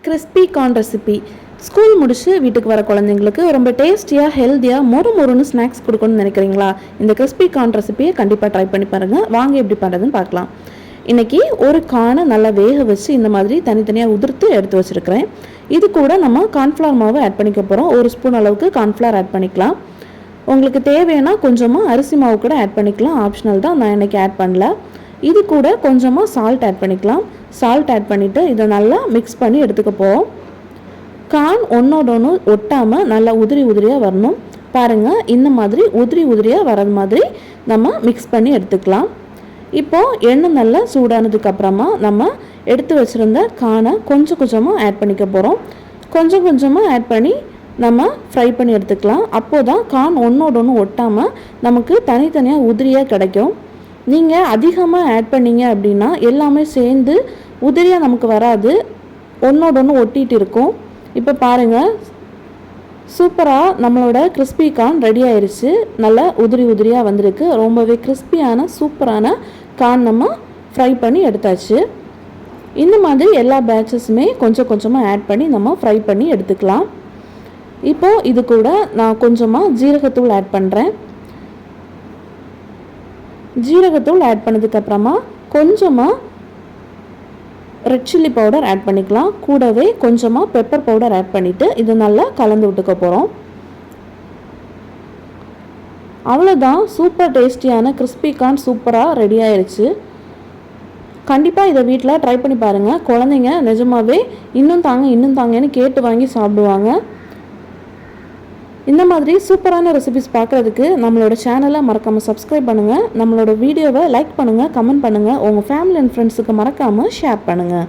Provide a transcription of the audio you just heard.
Crispy corn recipe. School முடிச்சு வீட்டுக்கு வர குழந்தைங்களுக்கு ரொம்ப டேஸ்டியாக ஹெல்த்தியாக மொறுன்னு ஸ்நாக்ஸ் கொடுக்கணும்னு நினைக்கிறீங்களா? இந்த கிறிஸ்பி கார்ன் ரெசிபியை கண்டிப்பாக ட்ரை பண்ணி பாருங்கள். வாங்க எப்படி பண்ணுறதுன்னு பார்க்கலாம். இன்றைக்கி ஒரு கார்னை நல்லா வேக வச்சு இந்த மாதிரி தனித்தனியாக உதிர்த்து எடுத்து வச்சுருக்கிறேன். இது கூட நம்ம கார்ன்ஃப்ளவர் மாவு ஆட் பண்ணிக்க போகிறோம். 1 ஸ்பூன் அளவுக்கு கார்ன்ஃப்ளவர் ஆட் பண்ணிக்கலாம். உங்களுக்கு தேவைன்னா கொஞ்சமாக அரிசி மாவு கூட ஆட் பண்ணிக்கலாம். ஆப்ஷனல் தான், நான் இன்றைக்கி ஆட் பண்ணல. இது கூட கொஞ்சமாக சால்ட் ஆட் பண்ணிக்கலாம். சால்ட் ஆட் பண்ணிவிட்டு இதை நல்லா மிக்ஸ் பண்ணி எடுத்துக்க போகிறோம். கார்ன் ஒன்றோட ஒன்று ஒட்டாமல் நல்லா உதிரியாக வரணும். பாருங்கள், இந்த மாதிரி உதிரியாக வர்றது மாதிரி நம்ம மிக்ஸ் பண்ணி எடுத்துக்கலாம். இப்போது எண்ணெய் நல்லா சூடானதுக்கப்புறமா நம்ம எடுத்து வச்சுருந்த கார்னை கொஞ்சமாக ஆட் பண்ணிக்க போகிறோம். கொஞ்சமாக ஆட் பண்ணி நம்ம ஃப்ரை பண்ணி எடுத்துக்கலாம். அப்போது தான் கார்ன் ஒன்றோட ஒன்று ஒட்டாமல் நமக்கு தனித்தனியாக உதிரியாக கிடைக்கும். நீங்கள் அதிகமாக ஆட் பண்ணிங்க அப்படின்னா எல்லாமே சேர்ந்து உதிரியாக நமக்கு வராது, ஒன்றோட ஒன்று ஒட்டிகிட்டு இருக்கும். இப்போ பாருங்கள், சூப்பராக நம்மளோட கிறிஸ்பி கார்ன் ரெடி ஆயிடுச்சு. நல்லா உதிரியாக வந்திருக்கு. ரொம்பவே கிறிஸ்பியான சூப்பரான கார்ன் நம்ம ஃப்ரை பண்ணி எடுத்தாச்சு. இந்த மாதிரி எல்லா பேட்சஸுமே கொஞ்சமாக ஆட் பண்ணி நம்ம ஃப்ரை பண்ணி எடுத்துக்கலாம். இப்போது இது கூட நான் கொஞ்சமாக ஜீரகத்தூள் ஆட் பண்ணுறேன். ஜீரகத்தூள் ஆட் பண்ணதுக்கப்புறமா கொஞ்சமாக ரெட் சில்லி பவுடர் ஆட் பண்ணிக்கலாம். கூடவே கொஞ்சமாக பெப்பர் பவுடர் ஆட் பண்ணிவிட்டு இதை நல்லா கலந்து விட்டுக்க போகிறோம். அவ்வளோதான், சூப்பர் டேஸ்டியான கிறிஸ்பி கார்ன் சூப்பராக ரெடி ஆயிடுச்சு. கண்டிப்பாக இதை வீட்டில் ட்ரை பண்ணி பாருங்கள். குழந்தைங்க நிஜமாகவே இன்னும் தாங்கன்னு கேட்டு வாங்கி சாப்பிடுவாங்க. இந்த மாதிரி சூப்பரான ரெசிபிஸ் பார்க்குறதுக்கு நம்மளோட சேனலை மறக்காமல் சப்ஸ்கிரைப் பண்ணுங்கள். நம்மளோட வீடியோவை லைக் பண்ணுங்கள், கமெண்ட் பண்ணுங்கள். உங்கள் ஃபேமிலி அண்ட் ஃப்ரெண்ட்ஸுக்கு மறக்காமல் ஷேர் பண்ணுங்கள்.